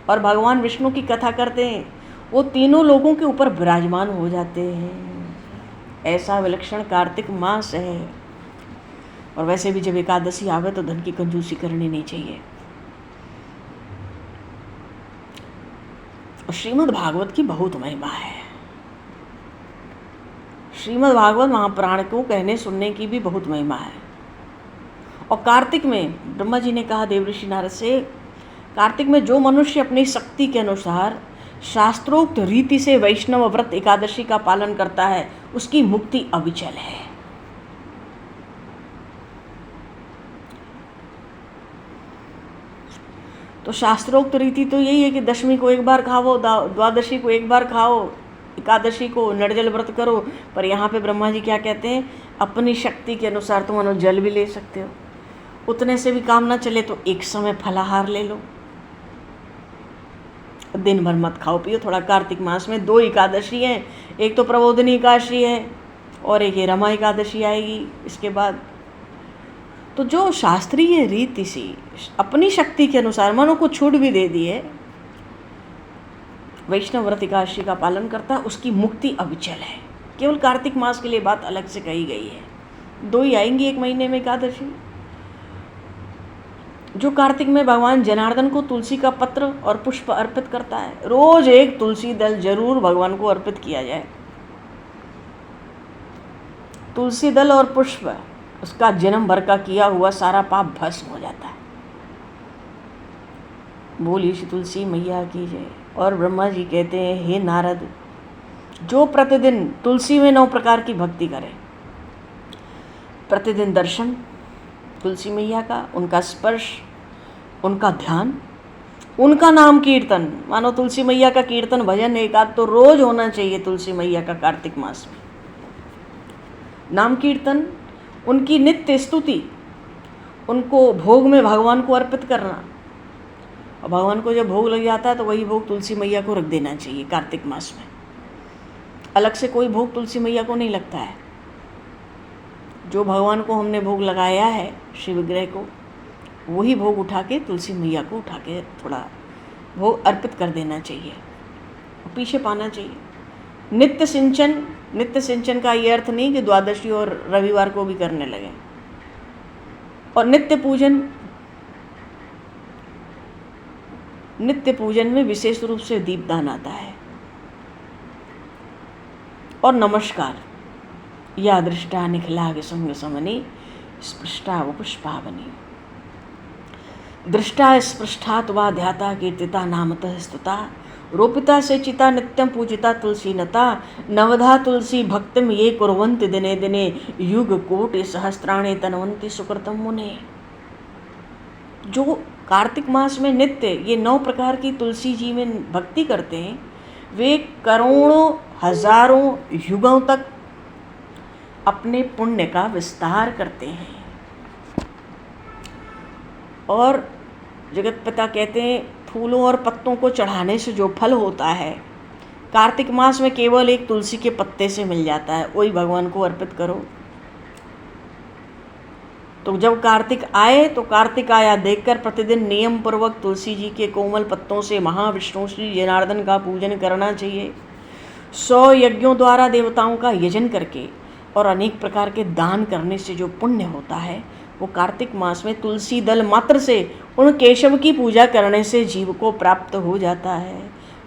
और भगवान विष्णु की कथा करते हैं, वो तीनों लोगों के ऊपर विराजमान हो जाते हैं। ऐसा विलक्षण कार्तिक मास है। और वैसे भी जब एकादशी आवे तो धन की कंजूसी करनी नहीं चाहिए। और श्रीमद् भागवत की बहुत महिमा है। श्रीमद् भागवत महापुराण को कहने सुनने की भी बहुत महिमा है। और कार्तिक में ब्रह्मा जी ने कहा देवऋषि नारद से, कार्तिक में जो मनुष्य अपनी शक्ति के अनुसार शास्त्रोक्त रीति से वैष्णव व्रत एकादशी का पालन करता है उसकी मुक्ति अविचल है। तो शास्त्रोक्त रीति तो यही है कि दशमी को एक बार खाओ, द्वादशी को एक बार खाओ, एकादशी को निर्जल व्रत करो। पर यहाँ पे ब्रह्मा जी क्या कहते हैं, अपनी शक्ति के अनुसार तुम मनो जल भी ले सकते हो। उतने से भी काम ना चले तो एक समय फलाहार ले लो, दिन भर मत खाओ पियो थोड़ा। कार्तिक मास में 2 एकादशी हैं, एक तो प्रबोधिनी एकादशी है और एक ये रमा एकादशी आएगी इसके बाद। तो जो शास्त्रीय रीति से अपनी शक्ति के अनुसार, मानो को छूट भी दे दी है, वैष्णव व्रत एकादशी का पालन करता है उसकी मुक्ति अविचल है। केवल कार्तिक मास के लिए बात अलग से कही गई है। 2 ही आएंगी एक महीने में एकादशी। जो कार्तिक में भगवान जनार्दन को तुलसी का पत्र और पुष्प अर्पित करता है, रोज एक तुलसी दल जरूर भगवान को अर्पित किया जाए। तुलसी दल और पुष्प, उसका जन्म भर का किया हुआ सारा पाप भस्म हो जाता है। बोलिए श्री तुलसी मैया की जय। और ब्रह्मा जी कहते हैं, हे नारद, जो प्रतिदिन तुलसी में 9 प्रकार की भक्ति करे, प्रतिदिन दर्शन तुलसी मैया का, उनका स्पर्श, उनका ध्यान, उनका नाम कीर्तन, मानो तुलसी मैया का कीर्तन भजन एक आध तो रोज होना चाहिए तुलसी मैया का कार्तिक मास में। नाम कीर्तन, उनकी नित्य स्तुति, उनको भोग में भगवान को अर्पित करना। और भगवान को जब भोग लग जाता है तो वही भोग तुलसी मैया को रख देना चाहिए कार्तिक मास में। अलग से कोई भोग तुलसी मैया को नहीं लगता है। जो भगवान को हमने भोग लगाया है शिव विग्रह को, वही भोग उठा के तुलसी मैया को उठा के थोड़ा भोग अर्पित कर देना चाहिए, पीछे पाना चाहिए। नित्य सिंचन, नित्य सिंचन का ये अर्थ नहीं कि द्वादशी और रविवार को भी करने लगे। और नित्य पूजन, नित्य पूजन में विशेष रूप से दीपदान आता है। और नमस्कार, या दृष्टा निखिलाग संग समनी स्पृष्टा व पुष्पावनी। दृष्टा स्पृष्टात् वा ध्याता कीर्तिता नामतः स्तुता, रोपिता से चिता नित्यं पूजिता तुलसी नता, नवधा तुलसी भक्तिम ये कुर्वन्ति दिने दिने, युग कोटि सहस्राणि तन्वन्ति सुकृतम मुने। जो कार्तिक मास में नित्य ये 9 प्रकार की तुलसी जी में भक्ति करते हैं, वे करोड़ों हजारों युगों तक अपने पुण्य का विस्तार करते हैं। और जगत पिता कहते हैं, फूलों और पत्तों को चढ़ाने से जो फल होता है, कार्तिक मास में केवल एक तुलसी के पत्ते से मिल जाता है। वही भगवान को अर्पित करो। तो जब कार्तिक आए तो कार्तिक आया देखकर प्रतिदिन नियम पूर्वक तुलसी जी के कोमल पत्तों से महाविष्णु श्री जनार्दन का पूजन करना चाहिए। 100 यज्ञों द्वारा देवताओं का यजन करके और अनेक प्रकार के दान करने से जो पुण्य होता है, वो कार्तिक मास में तुलसी दल मात्र से उन केशव की पूजा करने से जीव को प्राप्त हो जाता है।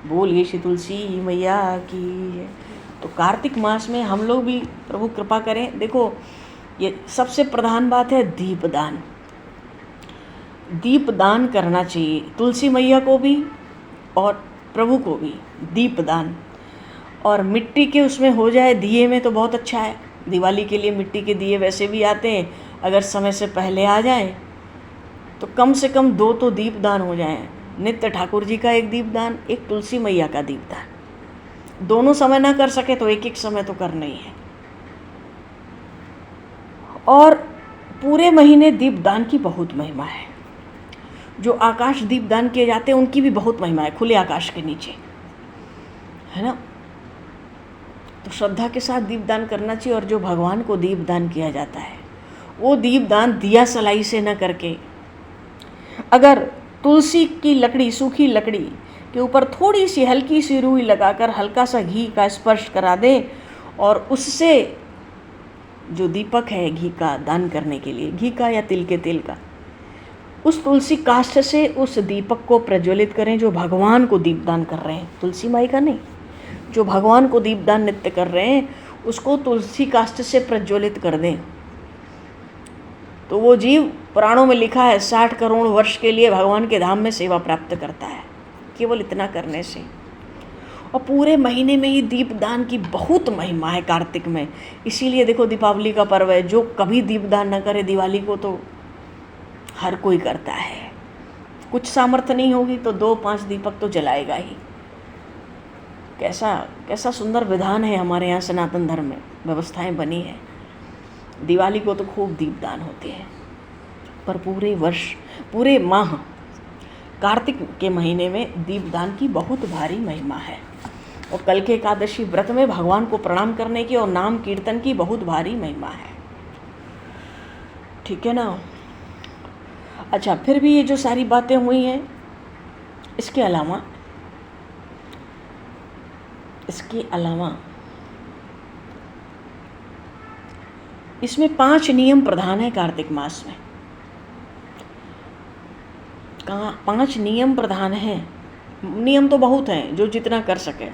बोलिए श्री तुलसी मैया की। तो कार्तिक मास में हम लोग भी प्रभु कृपा करें। देखो, ये सबसे प्रधान बात है दीपदान। दीपदान करना चाहिए तुलसी मैया को भी और प्रभु को भी। दीपदान, और मिट्टी के उसमें हो जाए दिए में तो बहुत अच्छा है। दिवाली के लिए मिट्टी के दिए वैसे भी आते हैं, अगर समय से पहले आ जाए तो कम से कम 2 तो दीपदान हो जाएं। नित्य ठाकुर जी का एक दीपदान, एक तुलसी मैया का दीपदान। दोनों समय ना कर सके तो एक समय तो करना ही है। और पूरे महीने दीपदान की बहुत महिमा है। जो आकाश दीपदान किए जाते हैं उनकी भी बहुत महिमा है, खुले आकाश के नीचे, है ना। तो श्रद्धा के साथ दीपदान करना चाहिए। और जो भगवान को दीपदान किया जाता है, वो दीपदान दिया सलाई से न करके, अगर तुलसी की लकड़ी, सूखी लकड़ी के ऊपर थोड़ी सी हल्की सी रुई लगाकर हल्का सा घी का स्पर्श करा दें, और उससे जो दीपक है घी का दान करने के लिए, घी का या तिल के तेल का, उस तुलसी काष्ठ से उस दीपक को प्रज्वलित करें। जो भगवान को दीपदान कर रहे हैं, तुलसी माई का नहीं, जो भगवान को दीपदान नित्य कर रहे हैं, उसको तुलसी काष्ठ से प्रज्वलित कर दें। तो वो जीव, पुराणों में लिखा है, 60 करोड़ वर्ष के लिए भगवान के धाम में सेवा प्राप्त करता है, केवल इतना करने से। और पूरे महीने में ही दीपदान की बहुत महिमा है कार्तिक में। इसीलिए देखो, दीपावली का पर्व है, जो कभी दीपदान न करे दिवाली को तो हर कोई करता है। कुछ सामर्थ्य नहीं होगी तो 2-5 दीपक तो जलाएगा ही। कैसा कैसा सुंदर विधान है हमारे यहाँ सनातन धर्म में, व्यवस्थाएं बनी है। दिवाली को तो खूब दीपदान होते हैं, पर पूरे वर्ष, पूरे माह कार्तिक के महीने में दीपदान की बहुत भारी महिमा है। और कल के एकादशी व्रत में भगवान को प्रणाम करने की और नाम कीर्तन की बहुत भारी महिमा है। ठीक है ना। अच्छा, फिर भी ये जो सारी बातें हुई हैं, इसके अलावा इसके अलावा इसमें 5 नियम प्रधान है कार्तिक मास में। 5 नियम प्रधान हैं। नियम तो बहुत हैं, जो जितना कर सके।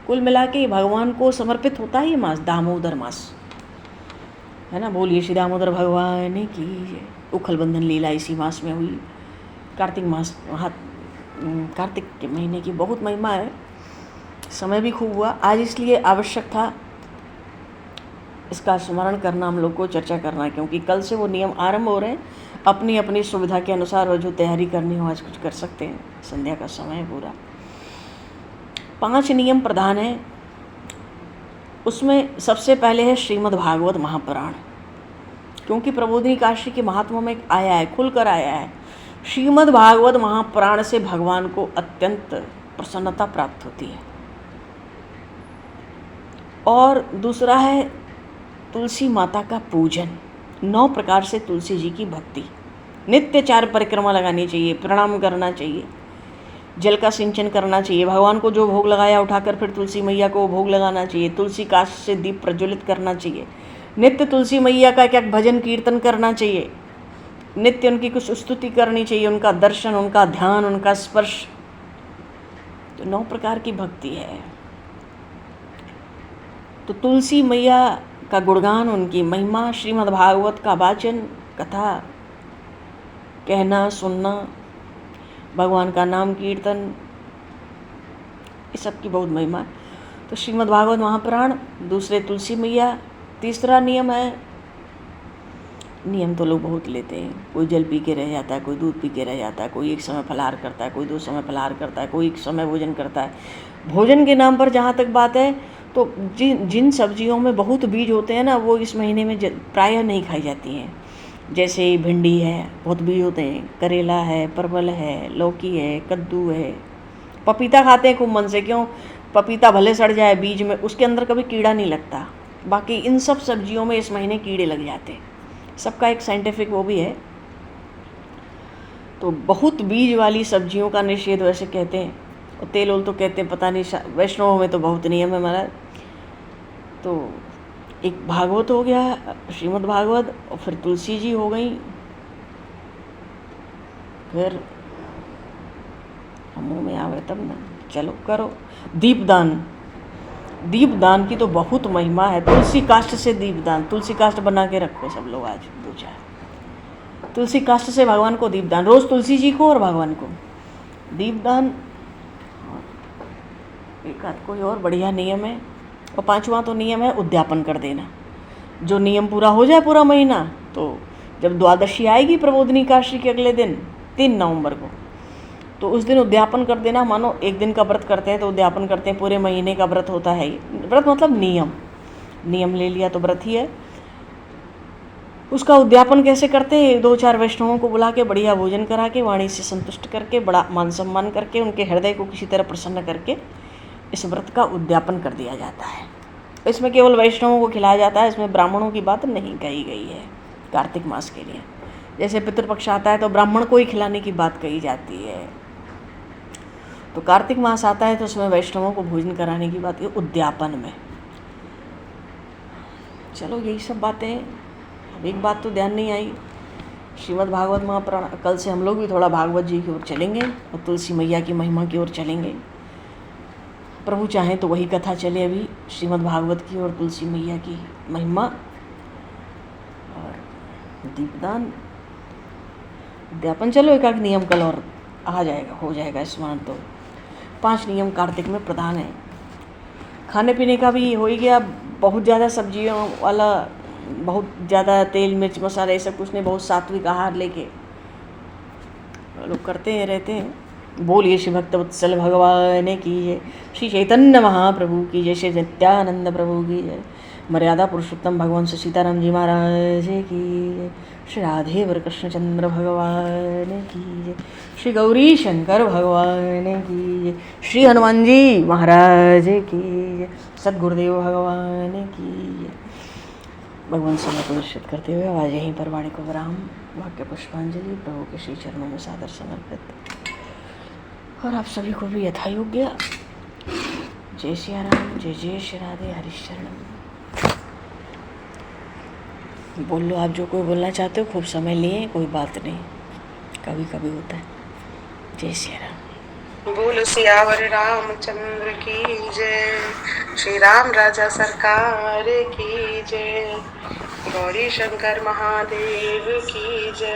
कुल मिला के भगवान को समर्पित होता है ये मास, दामोदर मास, है ना। बोलिए श्री दामोदर भगवान की। उखल बंधन लीला इसी मास में हुई। कार्तिक मास कार्तिक के महीने की बहुत महिमा है। समय भी खूब हुआ आज, इसलिए आवश्यक था इसका स्मरण करना, हम लोग को चर्चा करना, क्योंकि कल से वो नियम आरंभ हो रहे हैं। अपनी अपनी सुविधा के अनुसार वो जो तैयारी करनी हो आज कुछ कर सकते हैं। संध्या का समय है पूरा। 5 नियम प्रधान हैं। उसमें सबसे पहले है श्रीमद् भागवत महापुराण, क्योंकि प्रबोधिनी काशी के महात्मा में आया है, खुलकर आया है। श्रीमद् भागवत महापुराण से भगवान को अत्यंत प्रसन्नता प्राप्त होती है। और दूसरा है तुलसी माता का पूजन। 9 प्रकार से तुलसी जी की भक्ति। नित्य 4 परिक्रमा लगानी चाहिए, प्रणाम करना चाहिए, जल का सिंचन करना चाहिए, भगवान को जो भोग लगाया उठाकर फिर तुलसी मैया को भोग लगाना चाहिए, तुलसी काष्ठ से दीप प्रज्वलित करना चाहिए, नित्य तुलसी मैया का क्या भजन कीर्तन करना चाहिए, नित्य उनकी कुछ स्तुति करनी चाहिए, उनका दर्शन, उनका ध्यान, उनका स्पर्श। तो 9 प्रकार की भक्ति है। तो तुलसी मैया का गुणगान, उनकी महिमा, श्रीमद् भागवत का वाचन, कथा कहना सुनना, भगवान का नाम कीर्तन, इस सब की बहुत महिमा है। तो श्रीमद् भागवत महापुराण, दूसरे तुलसी मैया, तीसरा नियम है, नियम तो लोग बहुत लेते हैं, कोई जल पी के रह जाता है, कोई दूध पी के रह जाता है, कोई एक समय फलाहार करता है, कोई 2 समय फलाहार करता है, कोई एक समय भोजन करता है। भोजन के नाम पर जहाँ तक बात है, तो जिन सब्जियों में बहुत बीज होते हैं ना, वो इस महीने में प्रायः नहीं खाई जाती हैं। जैसे भिंडी है, बहुत बीज होते हैं, करेला है, परवल है, लौकी है, कद्दू है। पपीता खाते हैं खूब मन से, क्यों? पपीता भले सड़ जाए बीज में, उसके अंदर कभी कीड़ा नहीं लगता। बाकी इन सब सब्जियों में इस महीने कीड़े लग जाते हैं। सबका एक साइंटिफिक वो भी है। तो बहुत बीज वाली सब्जियों का निषेध वैसे कहते हैं, और तेल ओल तो कहते हैं, पता नहीं, वैष्णव में तो बहुत नियम है हमारा। तो एक भागवत हो गया, श्रीमद् भागवत, और फिर तुलसी जी हो गई, फिर मुँह में आवे तब ना, चलो करो। दीपदान, दीपदान की तो बहुत महिमा है। तुलसी काष्ठ से दीपदान, तुलसी काष्ठ बना के रखो सब लोग आज 2-4। तुलसी काष्ठ से भगवान को दीपदान, रोज तुलसी जी को और भगवान को दीपदान। एक आध कोई और बढ़िया नियम है। और 5वां तो नियम है उद्यापन कर देना। जो नियम पूरा हो जाए पूरा महीना, तो जब द्वादशी आएगी प्रबोधिनी काशी के अगले दिन 3 नवंबर को, तो उस दिन उद्यापन कर देना। मानो एक दिन का व्रत करते हैं तो उद्यापन करते हैं, पूरे महीने का व्रत होता है। व्रत मतलब नियम ले लिया तो व्रत ही है। उसका उद्यापन कैसे करते हैं? 2-4 वैष्णवों को बुला के बढ़िया भोजन करा के, वाणी से संतुष्ट करके, बड़ा मान सम्मान करके, उनके हृदय को किसी तरह प्रसन्न करके इस व्रत का उद्यापन कर दिया जाता है। इसमें केवल वैष्णवों को खिलाया जाता है, इसमें ब्राह्मणों की बात नहीं कही गई है कार्तिक मास के लिए। जैसे पितृपक्ष आता है तो ब्राह्मण को ही खिलाने की बात कही जाती है, तो कार्तिक मास आता है तो उसमें वैष्णवों को भोजन कराने की बात है उद्यापन में। चलो यही सब बातें। अब एक बात तो ध्यान नहीं आई, श्रीमद् भागवत महापुराण। कल से हम लोग भी थोड़ा भागवत जी की ओर चलेंगे और तुलसी मैया की महिमा की ओर चलेंगे। प्रभु चाहें तो वही कथा चले अभी, श्रीमद् भागवत की और तुलसी मैया की महिमा और दीपदान, उद्यापन। चलो एक आध नियम कल और आ जाएगा, हो जाएगा स्मरण। तो 5 नियम कार्तिक में प्रधान है। खाने पीने का भी हो ही गया। बहुत ज़्यादा सब्जियों वाला, बहुत ज़्यादा तेल मिर्च मसाला ये सब कुछ नहीं, बहुत सात्विक आहार लेके लोग करते हैं रहते हैं। बोलिए श्री भक्तवत्सल भगवान की जय, श्री चैतन्य महाप्रभु की जय, श्री नित्यानंद प्रभु की जय, मर्यादा पुरुषोत्तम भगवान श्री सीताराम जी महाराज की जय, श्री राधे वर कृष्णचंद्र भगवान की जय, श्री गौरी शंकर भगवान की जय, श्री हनुमान जी महाराज की जय, सद्गुरुदेव भगवान की जय। भगवान समय को निश्चित करते हुए आज यहीं पर वाणी को विराम। वाक्य पुष्पांजलि प्रभु के श्री चरणों में सादर समर्पित। और आप सभी को भी यथायोग्य जय सिया राम, जय जय श्री राधे, हरिशरणम। बोल लो आप जो कोई बोलना चाहते हो, खूब समय लिए, कोई बात नहीं, कभी कभी होता है। जय सिया राम। बोल सियावर रामचंद्र की जय, श्री राम राजा सरकार की जय, गौरी शंकर महादेव की जय।